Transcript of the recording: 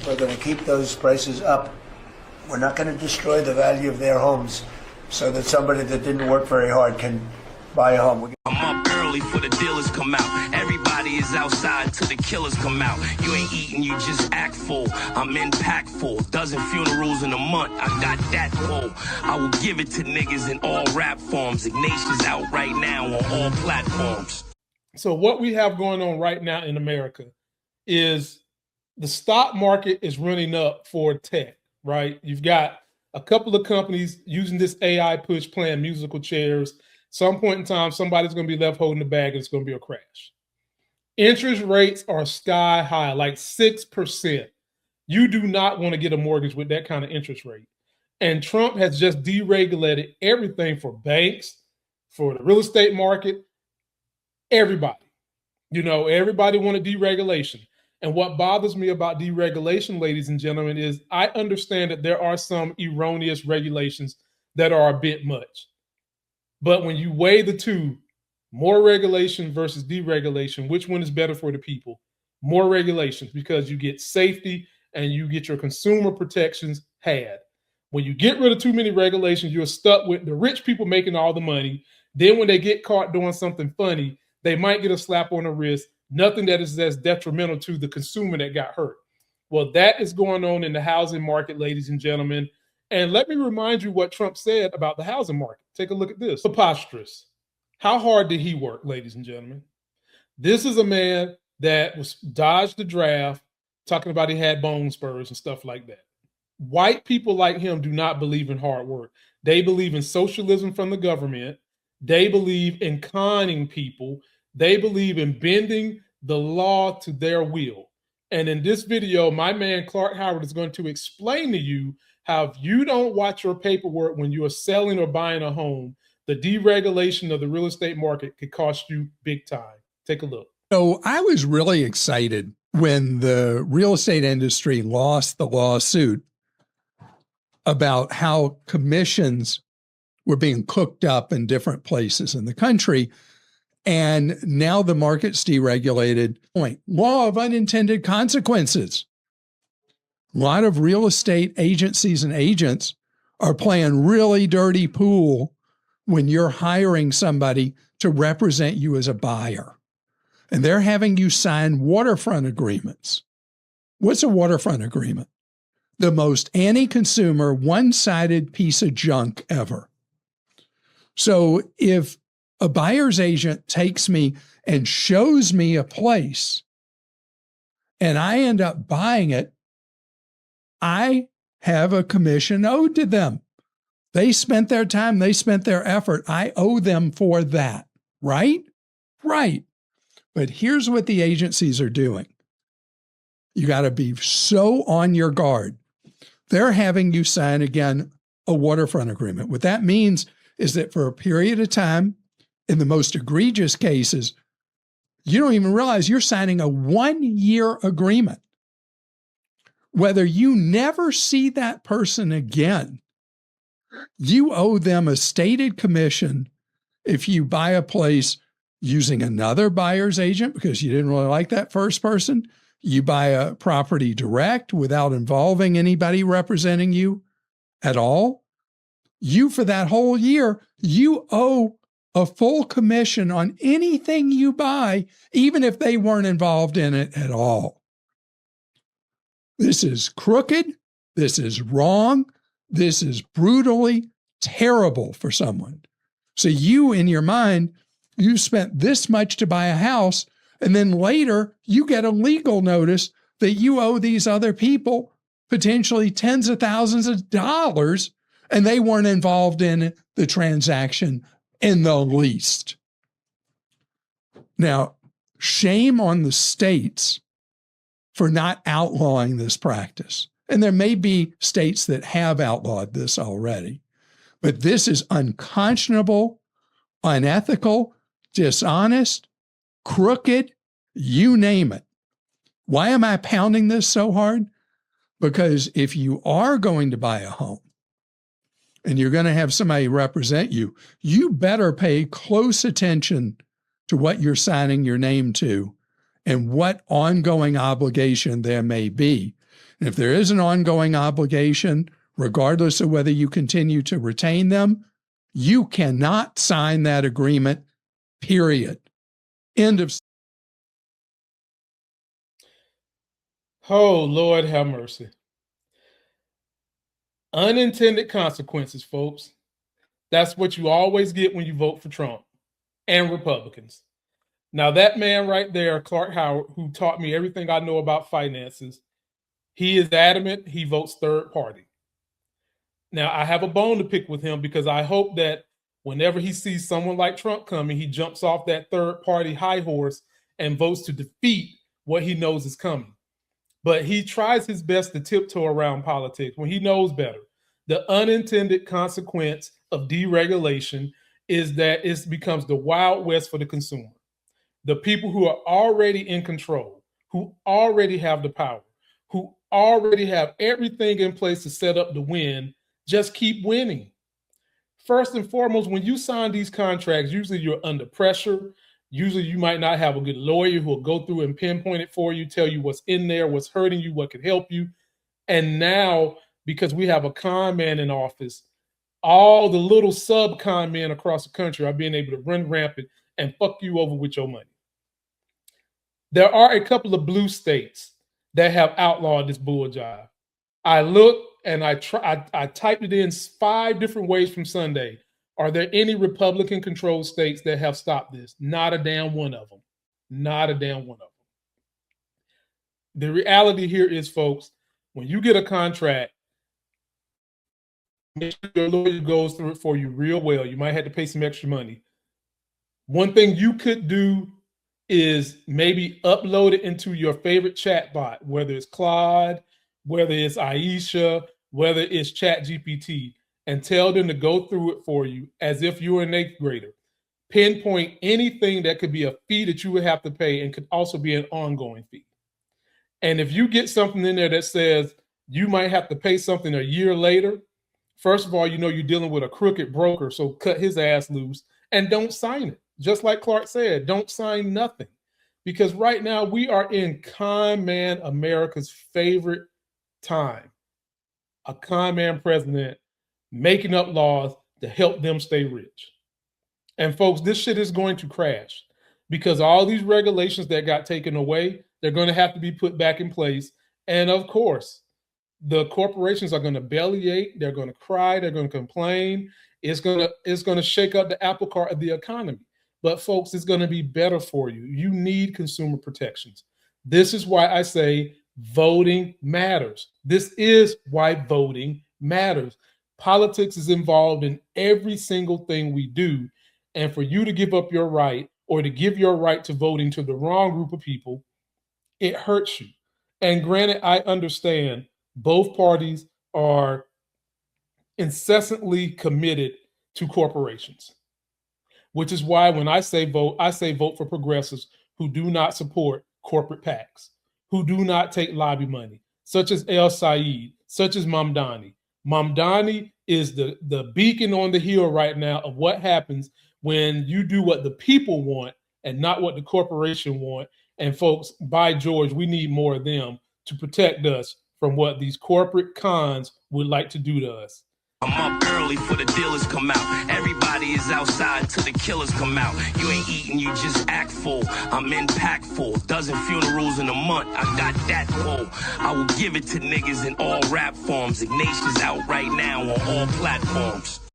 We're going to keep those prices up. We're not going to destroy the value of their homes so that somebody that didn't work very hard can buy a home. I'm up early for the dealers come out. Everybody is outside till the killers come out. You ain't eating, you just act full. I'm impactful. Dozen funerals in a month. I got that pull. I will give it to niggas in all rap forms. Ignatius out right now on all platforms. So what we have going on right now in America is the stock market is running up for tech, right? You've got a couple of companies using this AI push playing musical chairs. Some point in time, somebody's going to be left holding the bag and it's going to be a crash. Interest rates are sky high, like 6%. You do not want to get a mortgage with that kind of interest rate. And Trump has just deregulated everything for banks, for the real estate market, everybody. You know, everybody wanted deregulation. And what bothers me about deregulation, ladies and gentlemen, is I understand that there are some erroneous regulations that are a bit much. But when you weigh the two, more regulation versus deregulation, which one is better for the people? More regulations, because you get safety and you get your consumer protections had. When you get rid of too many regulations, you're stuck with the rich people making all the money. Then when they get caught doing something funny, they might get a slap on the wrist. Nothing that is as detrimental to the consumer that got hurt. Well, that is going on in the housing market, ladies and gentlemen. And let me remind you what Trump said about the housing market. Take a look at this. Preposterous. How hard did he work, ladies and gentlemen? This is a man that was dodged the draft, talking about he had bone spurs and stuff like that. White people like him do not believe in hard work. They believe in socialism from the government. They believe in conning people. They believe in bending the law to their will. And in this video, my man Clark Howard is going to explain to you how if you don't watch your paperwork when you are selling or buying a home, the deregulation of the real estate market could cost you big time. Take a look. So I was really excited when the real estate industry lost the lawsuit about how commissions were being cooked up in different places in the country. And now the market's deregulated. Law of unintended consequences. A lot of real estate agencies and agents are playing really dirty pool when you're hiring somebody to represent you as a buyer. And they're having you sign waterfront agreements. What's a waterfront agreement? The most anti-consumer, one-sided piece of junk ever. So if a buyer's agent takes me and shows me a place and I end up buying it, I have a commission owed to them. They spent their time, they spent their effort. I owe them for that, right? Right. But here's what the agencies are doing. You got to be so on your guard. They're having you sign, again, a waterfront agreement. What that means is that for a period of time, in the most egregious cases, you don't even realize you're signing a 1-year agreement. Whether you never see that person again, you owe them a stated commission if you buy a place using another buyer's agent because you didn't really like that first person. You buy a property direct without involving anybody representing you at all. You, for that whole year, you owe a full commission on anything you buy, even if they weren't involved in it at all. This is crooked. This is wrong. This is brutally terrible for someone. So you, in your mind, you spent this much to buy a house, and then later you get a legal notice that you owe these other people potentially tens of thousands of dollars, and they weren't involved in the transaction in the least. Now, shame on the states for not outlawing this practice. And there may be states that have outlawed this already, but this is unconscionable, unethical, dishonest, crooked, you name it. Why am I pounding this so hard? Because if you are going to buy a home and you're going to have somebody represent you, you better pay close attention to what you're signing your name to and what ongoing obligation there may be. And if there is an ongoing obligation, regardless of whether you continue to retain them, you cannot sign that agreement, period. End of. Oh, Lord have mercy. Unintended consequences, folks. That's what you always get when you vote for Trump and Republicans. Now, that man right there, Clark Howard, who taught me everything I know about finances, he is adamant he votes third party. Now, I have a bone to pick with him because I hope that whenever he sees someone like Trump coming, he jumps off that third party high horse and votes to defeat what he knows is coming. But he tries his best to tiptoe around politics when he knows better. The unintended consequence of deregulation is that it becomes the Wild West for the consumer. The people who are already in control, who already have the power, who already have everything in place to set up the win, just keep winning. First and foremost, when you sign these contracts, usually you're under pressure. Usually you might not have a good lawyer who will go through and pinpoint it for you, tell you what's in there, what's hurting you, what could help you. And now, because we have a con man in office, all the little sub-con men across the country are being able to run rampant and fuck you over with your money. There are a couple of blue states that have outlawed this bull jive. I looked and I typed it in 5 different ways from Sunday. Are there any Republican-controlled states that have stopped this? Not a damn one of them. Not a damn one of them. The reality here is, folks, when you get a contract, make sure your lawyer goes through it for you real well. You might have to pay some extra money. One thing you could do is maybe upload it into your favorite chat bot, whether it's Claude, whether it's Aisha, whether it's ChatGPT, and tell them to go through it for you as if you were an 8th grader. Pinpoint anything that could be a fee that you would have to pay and could also be an ongoing fee. And if you get something in there that says you might have to pay something a year later, first of all, you know you're dealing with a crooked broker, so cut his ass loose and don't sign it. Just like Clark said, don't sign nothing. Because right now we are in con man America's favorite time. A con man president making up laws to help them stay rich. And folks, this shit is going to crash because all these regulations that got taken away, they're going to have to be put back in place. And of course, the corporations are going to bellyache, they're going to cry, they're going to complain. It's going to shake up the apple cart of the economy. But folks, it's going to be better for you. You need consumer protections. This is why I say voting matters. This is why voting matters. Politics is involved in every single thing we do. And for you to give up your right or to give your right to voting to the wrong group of people, it hurts you. And granted, I understand both parties are incessantly committed to corporations, which is why when I say vote for progressives who do not support corporate PACs, who do not take lobby money, such as El Said, such as Mamdani. Mamdani is the beacon on the hill right now of what happens when you do what the people want and not what the corporation want. And folks, by George, we need more of them to protect us from what these corporate cons would like to do to us. I'm up early for the dealers come out. Everybody is outside till the killers come out. You ain't eating, you just act full. I'm impactful. Dozen funerals in a month. I got that full. I will give it to niggas in all rap forms. Ignatius out right now on all platforms.